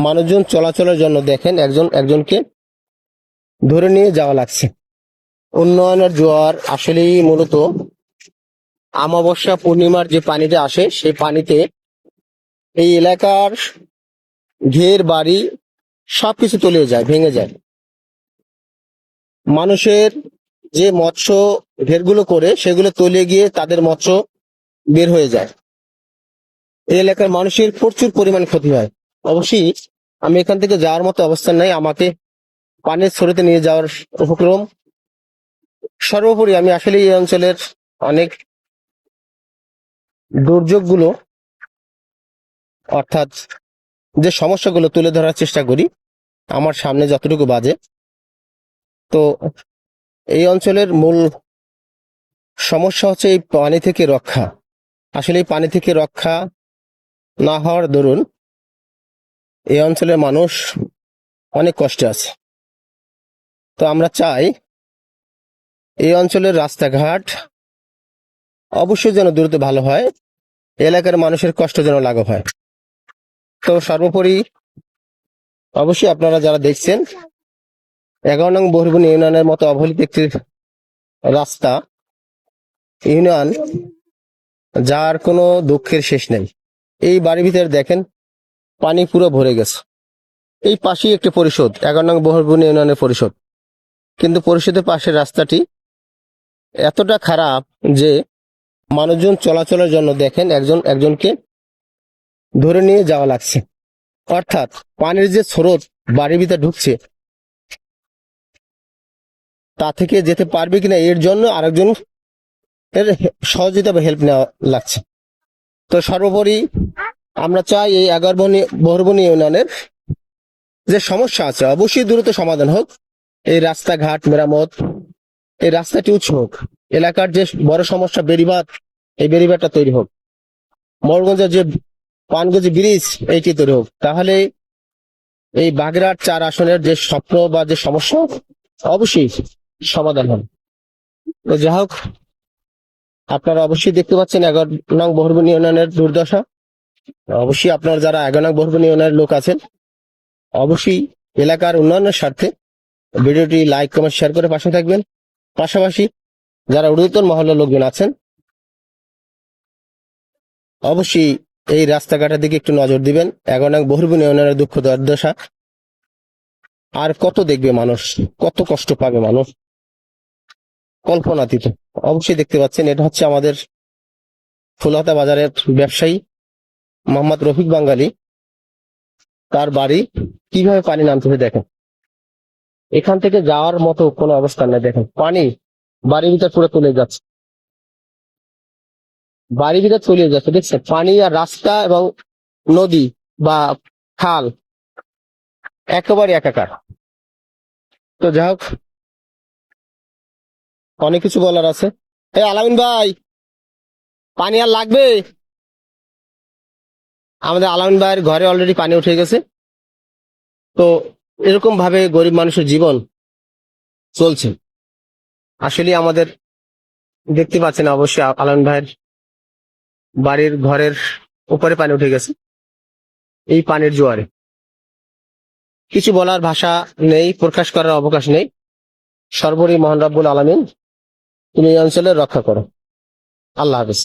মানুষজন চলাচলের জন্য দেখেন একজনকে ধরে নিয়ে যাওয়া লাগছে। উন্নয়নের জোয়ার আসলেই মূলত অমাবস্যা পূর্ণিমার যে পানিটা আসে সেই পানিতে এই এলাকার ঘের বাড়ি সবকিছু তলিয়ে যায়, ভেঙে যায়। মানুষের যে মৎস্য ঘেরগুলো করে সেগুলো তলিয়ে গিয়ে তাদের মৎস্য বের হয়ে যায়। এই এলাকার মানুষের প্রচুর পরিমাণ ক্ষতি হয়। অবশ্যই আমি এখান থেকে যাওয়ার মতো অবস্থান নাই, আমাকে পানির স্রোতে নিয়ে যাওয়ার উপক্রম। সর্বোপরি আমি আসলে এই অঞ্চলের অনেক দুর্যোগগুলো অর্থাৎ যে সমস্যাগুলো তুলে ধরার চেষ্টা করি আমার সামনে যতটুকু বাজে। তো এই অঞ্চলের মূল সমস্যা হচ্ছে এই পানি থেকে রক্ষা। আসলে এই পানি থেকে রক্ষা না হওয়ার দরুন এই অঞ্চলের মানুষ অনেক কষ্টে আছে। তো আমরা চাই এই অঞ্চলের রাস্তাঘাট অবশ্যই যেন দ্রুত ভালো হয়, এলাকার মানুষের কষ্ট যেন লাঘব হয়। তো সর্বোপরি অবশ্যই আপনারা যারা দেখছেন 11 নং বহির্ভূমি ইউনিয়নের মতো অবহেলিত একটি রাস্তা ইউনিয়ন, যার কোনো দুঃখের শেষ নেই। এই বাড়ির ভিতরে দেখেন পানি পুরো ভরে গেছে। এই পাশেই একটি পরিষদ, 11 নং বহির্ভূমি ইউনিয়নের পরিষদ, কিন্তু পরিষদের পাশের রাস্তাটি এতটা খারাপ যে মানুষজন চলাচলের জন্য দেখেন একজনকে ধরে নিয়ে যাওয়া লাগছে। অর্থাৎ পানির যে স্রোত বাড়ির ভিতরে ঢুকছে তা থেকে যেতে পারবে কিনা এর জন্য আরেকজন এর সহযোগিতা বা হেল্প নেওয়া লাগছে। তো সর্বোপরি আমরা চাই এই 11 বহির্ভূমি ইউনিয়নের যে সমস্যা আছে অবশ্যই দ্রুত সমাধান হোক। এই রাস্তাঘাট মেরামত, এই রাস্তাটি উঁচু হোক, এলাকার যে বড় সমস্যা বেড়িবাঁধ, এই বেড়িবাঁধটা তৈরি হোক, মোড়গঞ্জের যে পানগঞ্জ ব্রিজ এইটি তৈরি হোক। তাহলে এই বাগেরহাট 4 আসনের যে স্বপ্ন বা যে সমস্যা অবশ্যই সমাধান হবে। তো যাই হোক, আপনারা অবশ্যই দেখতে পাচ্ছেন 11 নং বহির্ভূমি ইউনিয়নের দুর্দশা। অবশ্যই আপনারা যারা 11 নং বহির্ভূমি ইউনিয়নের লোক আছেন অবশ্যই এলাকার উন্নয়নের স্বার্থে ভিডিওটি লাইক কমেন্ট শেয়ার করে পাশে থাকবেন। পাশাপাশি যারা ঊর্ধ্বতন মহলের লোকজন আছেন অবশ্যই এই রাস্তাঘাটের দিকে একটু নজর দিবেন। 11 নং বহির্ভূমি ইউনিয়নের দুঃখ দুর্দশা আর কত দেখবে মানুষ, কত কষ্ট পাবে মানুষ, কল্পনাতীত। অবশ্যই দেখতে পাচ্ছেন এটা হচ্ছে আমাদের ফুলহাতা বাজারের ব্যবসায়ী মোহাম্মদ রফিক বাঙ্গালী, তার বাড়ি কিভাবে পানি নামতেছে দেখেন। এখান থেকে যাওয়ার মতো কোনো অবস্থান নেই। দেখেন পানি বাড়ির ভিতর পুরো তুলে যাচ্ছে, বাড়ির ভিতর তলিয়ে যাচ্ছে। দেখছেন পানি আর রাস্তা এবং নদী বা খাল একেবারে একাকার। তো যাই হোক, অনেক কিছু বলার আছে। এই আলামিন ভাই, পানি আর লাগবে? আমাদের আলামিন ভাইয়ের ঘরে অলরেডি পানি উঠে গেছে। তো এরকম ভাবে গরিব মানুষের জীবন চলছে। আসলে আমাদের দেখতে পাচ্ছেন অবশ্যই আলামিন ভাইয়ের বাড়ির ঘরের উপরে পানি উঠে গেছে এই পানির জোয়ারে। কিছু বলার ভাষা নেই, প্রকাশ করার অবকাশ নেই। সর্বোপরি মহান রব্বুল আলামিন তুমি এই অঞ্চলের রক্ষা করো। আল্লাহ হাফেজ।